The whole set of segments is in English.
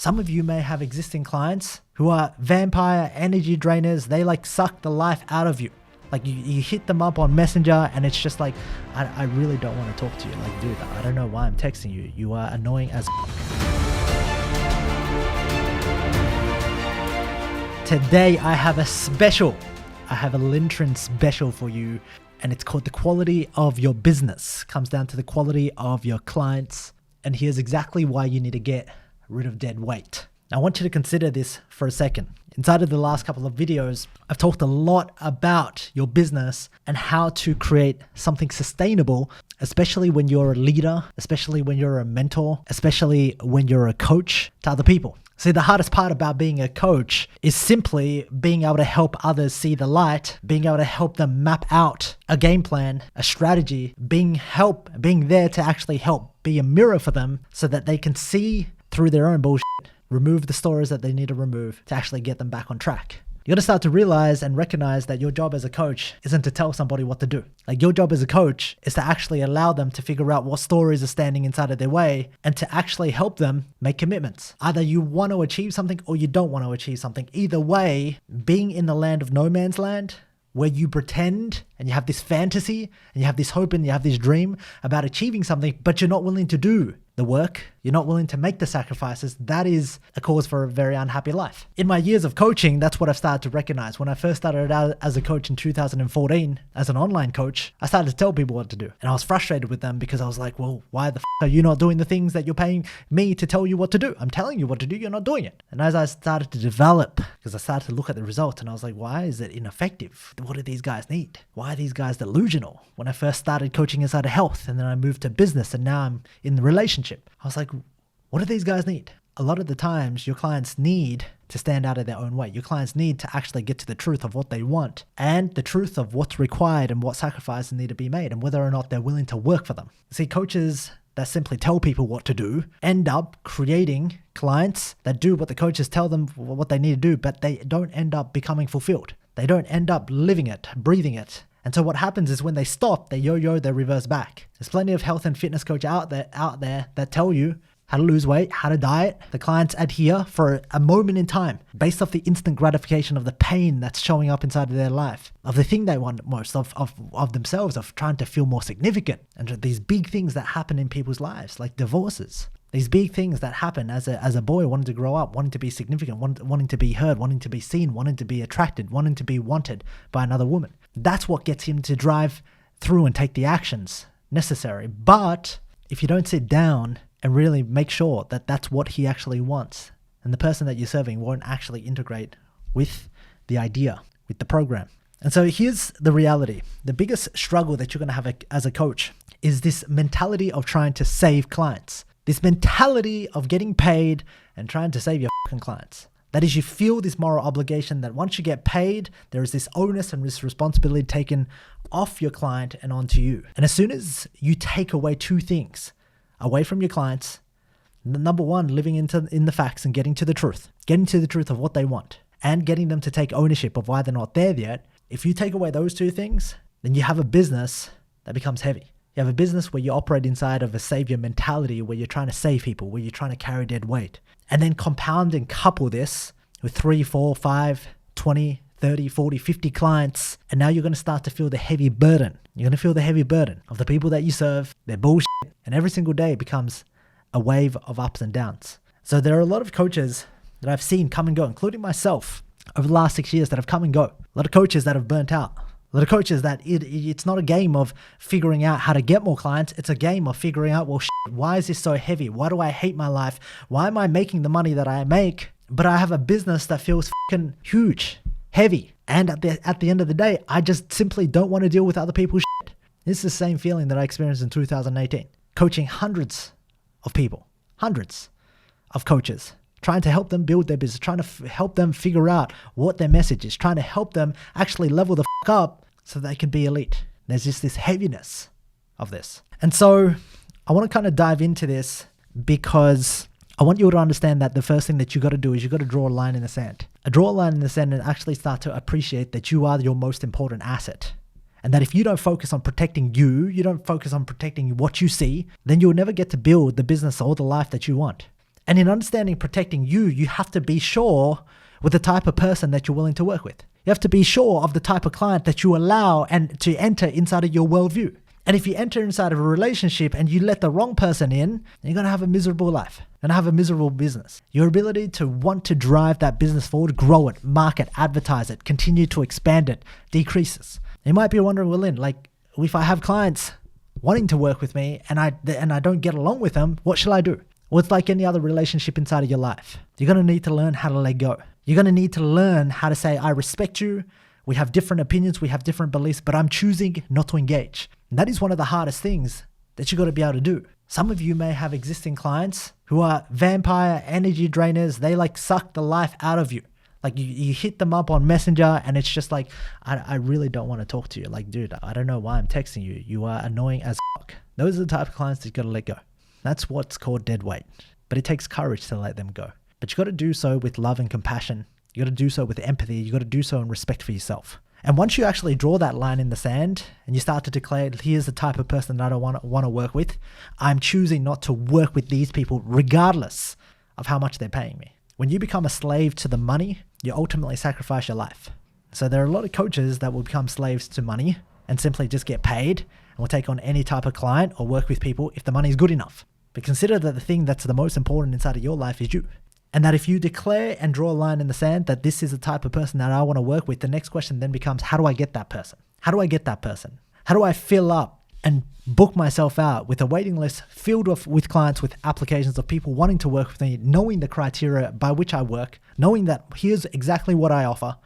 Some of you may have existing clients who are vampire energy drainers. They like suck the life out of you. Like you hit them up on Messenger and it's just like, I really don't want to talk to you. Like, dude, I don't know why I'm texting you. You are annoying as Today I have a Linh Trinh special for you, and it's called The Quality of Your Business. Comes down to the quality of your clients, and here's exactly why you need to get rid of dead weight. Now, I want you to consider this for a second. Inside of the last couple of videos, I've talked a lot about your business and how to create something sustainable, especially when you're a leader, especially when you're a mentor, especially when you're a coach to other people. See, the hardest part about being a coach is simply being able to help others see the light, being able to help them map out a game plan, a strategy, being there to actually help be a mirror for them so that they can see through their own bullshit, remove the stories that they need to remove to actually get them back on track. You got to start to realize and recognize that your job as a coach isn't to tell somebody what to do. Like, your job as a coach is to actually allow them to figure out what stories are standing inside of their way and to actually help them make commitments. Either you want to achieve something or you don't want to achieve something. Either way, being in the land of no man's land, where you pretend and you have this fantasy and you have this hope and you have this dream about achieving something, but you're not willing to do the work, you're not willing to make the sacrifices, that is a cause for a very unhappy life. In my years of coaching, that's what I've started to recognize. When I first started out as a coach in 2014, as an online coach, I started to tell people what to do. And I was frustrated with them because I was like, well, why the f are you not doing the things that you're paying me to tell you what to do? I'm telling you what to do, you're not doing it. And as I started to develop, because I started to look at the results and I was like, why is it ineffective? What do these guys need? Why are these guys delusional? When I first started coaching inside of health and then I moved to business and now I'm in the relationship, I was like, what do these guys need? A lot of the times your clients need to stand out of their own way. Your clients need to actually get to the truth of what they want and the truth of what's required and what sacrifices need to be made and whether or not they're willing to work for them. See, coaches that simply tell people what to do end up creating clients that do what the coaches tell them what they need to do, but they don't end up becoming fulfilled. They don't end up living it, breathing it. And so what happens is when they stop, they yo-yo, they reverse back. There's plenty of health and fitness coaches out there that tell you how to lose weight, how to diet. The clients adhere for a moment in time based off the instant gratification of the pain that's showing up inside of their life, of the thing they want most, of themselves, of trying to feel more significant. And these big things that happen in people's lives, like divorces. These big things that happen as a boy wanting to grow up, wanting to be significant, wanting to be heard, wanting to be seen, wanting to be attracted, wanting to be wanted by another woman. That's what gets him to drive through and take the actions necessary. But if you don't sit down and really make sure that that's what he actually wants, and the person that you're serving won't actually integrate with the idea, with the program. And so here's the reality. The biggest struggle that you're going to have as a coach is this mentality of trying to save clients. This mentality of getting paid and trying to save your fucking clients. That is, you feel this moral obligation that once you get paid, there is this onus and this responsibility taken off your client and onto you. And as soon as you take away two things away from your clients, number one, living in the facts and getting to the truth of what they want and getting them to take ownership of why they're not there yet. If you take away those two things, then you have a business that becomes heavy. You have a business where you operate inside of a savior mentality, where you're trying to save people, where you're trying to carry dead weight. And then compound and couple this with 3, 4, 5, 20, 30, 40, 50 clients. And now you're going to start to feel the heavy burden. You're going to feel the heavy burden of the people that you serve, their bullshit. And every single day becomes a wave of ups and downs. So there are a lot of coaches that I've seen come and go, including myself, over the last 6 years that have come and go. A lot of coaches that have burnt out. A lot of coaches that it's not a game of figuring out how to get more clients. It's a game of figuring out, well, why is this so heavy? Why do I hate my life? Why am I making the money that I make, but I have a business that feels fucking huge, heavy? And at the end of the day, I just simply don't want to deal with other people's shit. This is the same feeling that I experienced in 2018. Coaching hundreds of people, hundreds of coaches, trying to help them build their business, trying to help them figure out what their message is, trying to help them actually level the up so they can be elite. There's just this heaviness of this. And so I want to kind of dive into this because I want you to understand that the first thing that you got to do is you got to draw a line in the sand. Draw a line in the sand and actually start to appreciate that you are your most important asset. And that if you don't focus on protecting you don't focus on protecting what you see, then you'll never get to build the business or the life that you want. And in understanding protecting you, you have to be sure with the type of person that you're willing to work with. You have to be sure of the type of client that you allow and to enter inside of your worldview. And if you enter inside of a relationship and you let the wrong person in, you're going to have a miserable life and have a miserable business. Your ability to want to drive that business forward, grow it, market, advertise it, continue to expand it, decreases. You might be wondering, well, Lynn, like if I have clients wanting to work with me and I don't get along with them, what shall I do? Well, it's like any other relationship inside of your life. You're going to need to learn how to let go. You're going to need to learn how to say, I respect you. We have different opinions. We have different beliefs, but I'm choosing not to engage. And that is one of the hardest things that you got to be able to do. Some of you may have existing clients who are vampire energy drainers. They like suck the life out of you. Like you hit them up on Messenger and it's just like, I really don't want to talk to you. Like, dude, I don't know why I'm texting you. You are annoying as fuck. Those are the type of clients that you got to let go. That's what's called dead weight. But it takes courage to let them go. But you got to do so with love and compassion. You got to do so with empathy. You got to do so in respect for yourself. And once you actually draw that line in the sand and you start to declare, here's the type of person that I don't want to work with, I'm choosing not to work with these people regardless of how much they're paying me. When you become a slave to the money, you ultimately sacrifice your life. So there are a lot of coaches that will become slaves to money and simply just get paid and will take on any type of client or work with people if the money is good enough. But consider that the thing that's the most important inside of your life is you. And that if you declare and draw a line in the sand that this is the type of person that I want to work with, the next question then becomes, how do I get that person? How do I get that person? How do I fill up and book myself out with a waiting list filled with clients, with applications of people wanting to work with me, knowing the criteria by which I work, knowing that here's exactly what I offer,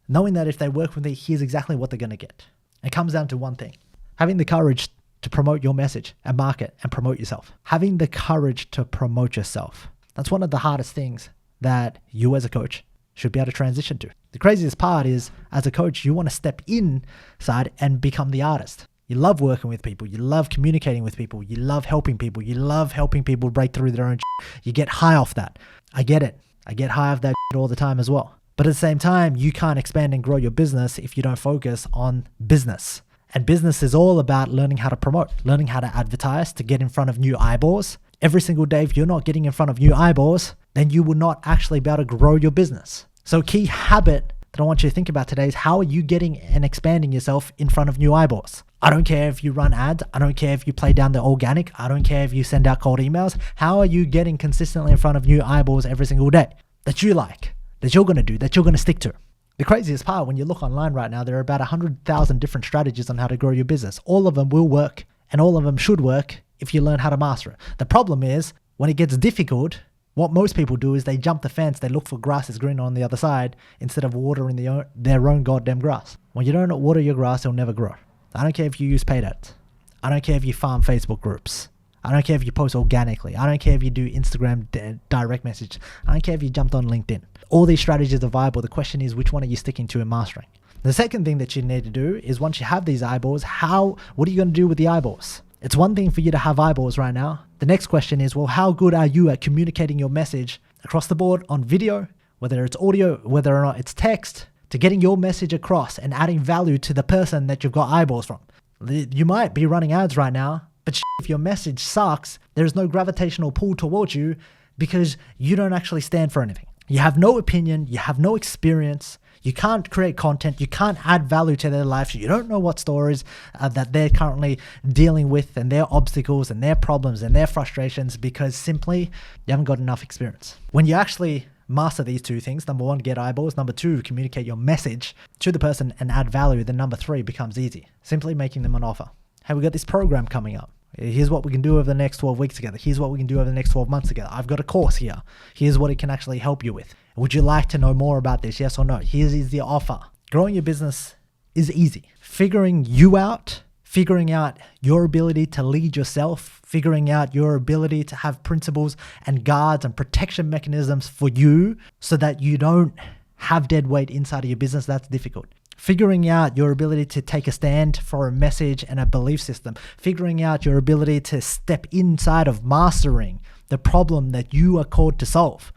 knowing that if they work with me, here's exactly what they're going to get. It comes down to one thing: having the courage to promote your message and market and promote yourself. Having the courage to promote yourself. That's one of the hardest things that you as a coach should be able to transition to. The craziest part is, as a coach, you want to step inside and become the artist. You love working with people. You love communicating with people. You love helping people. You love helping people break through their own shit. You get high off that. I get it. I get high off that shit all the time as well. But at the same time, you can't expand and grow your business if you don't focus on business. And business is all about learning how to promote, learning how to advertise, to get in front of new eyeballs. Every single day, if you're not getting in front of new eyeballs, then you will not actually be able to grow your business. So a key habit that I want you to think about today is, how are you getting and expanding yourself in front of new eyeballs? I don't care if you run ads. I don't care if you play down the organic. I don't care if you send out cold emails. How are you getting consistently in front of new eyeballs every single day that you like, that you're going to do, that you're going to stick to? The craziest part, when you look online right now, there are about 100,000 different strategies on how to grow your business. All of them will work and all of them should work if you learn how to master it. The problem is, when it gets difficult, what most people do is they jump the fence, they look for grass is greener on the other side instead of watering their own goddamn grass. When you don't water your grass, it'll never grow. I don't care if you use paid ads. I don't care if you farm Facebook groups. I don't care if you post organically. I don't care if you do Instagram direct message. I don't care if you jumped on LinkedIn. All these strategies are viable. The question is, which one are you sticking to and mastering? The second thing that you need to do is, once you have these eyeballs, what are you going to do with the eyeballs? It's one thing for you to have eyeballs right now. The next question is, well, how good are you at communicating your message across the board on video, whether it's audio, whether or not it's text, to getting your message across and adding value to the person that you've got eyeballs from? You might be running ads right now, but if your message sucks, there's no gravitational pull towards you because you don't actually stand for anything. You have no opinion, you have no experience, you can't create content, you can't add value to their life, you don't know what stories that they're currently dealing with and their obstacles and their problems and their frustrations, because simply you haven't got enough experience. When you actually master these two things, number one, get eyeballs, number two, communicate your message to the person and add value, then number three becomes easy. Simply making them an offer. Hey, we got this program coming up. Here's what we can do over the next 12 weeks together. Here's what we can do over the next 12 months together. I've got a course here. Here's what it can actually help you with. Would you like to know more about this? Yes or no? Here's the offer. Growing your business is easy. Figuring you out, figuring out your ability to lead yourself, figuring out your ability to have principles and guards and protection mechanisms for you so that you don't have dead weight inside of your business, that's difficult. Figuring out your ability to take a stand for a message and a belief system. Figuring out your ability to step inside of mastering the problem that you are called to solve.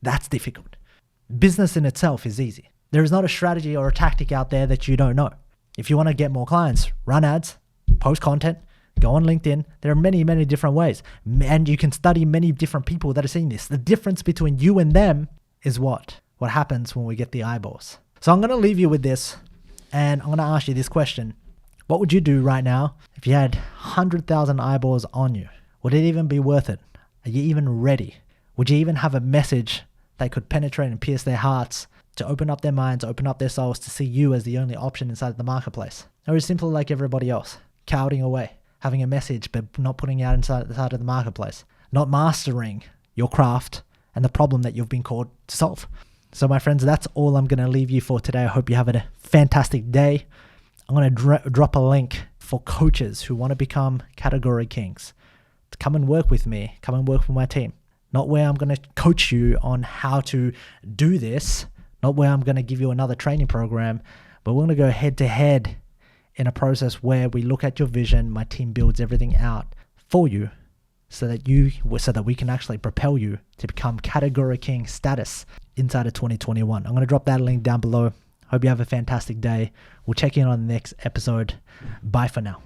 That's difficult. Business in itself is easy. There is not a strategy or a tactic out there that you don't know. If you want to get more clients, run ads, post content, Go on LinkedIn. There are many, many different ways. And you can study many different people that are seeing this. The difference between you and them is what? What happens when we get the eyeballs. So I'm going to leave you with this, and I'm going to ask you this question. What would you do right now if you had 100,000 eyeballs on you? Would it even be worth it? Are you even ready? Would you even have a message that could penetrate and pierce their hearts, to open up their minds, open up their souls, to see you as the only option inside the marketplace? Or is it simply like everybody else, cowering away, having a message but not putting it out inside of the marketplace, not mastering your craft and the problem that you've been called to solve? So my friends, that's all I'm going to leave you for today. I hope you have a fantastic day. I'm going to drop a link for coaches who want to become category kings to come and work with me, come and work with my team. Not where I'm going to coach you on how to do this, not where I'm going to give you another training program, but we're going to go head to head in a process where we look at your vision. My team builds everything out for you so that we can actually propel you to become category king status inside of 2021. I'm going to drop that link down below. Hope you have a fantastic day. We'll check in on the next episode. Bye for now.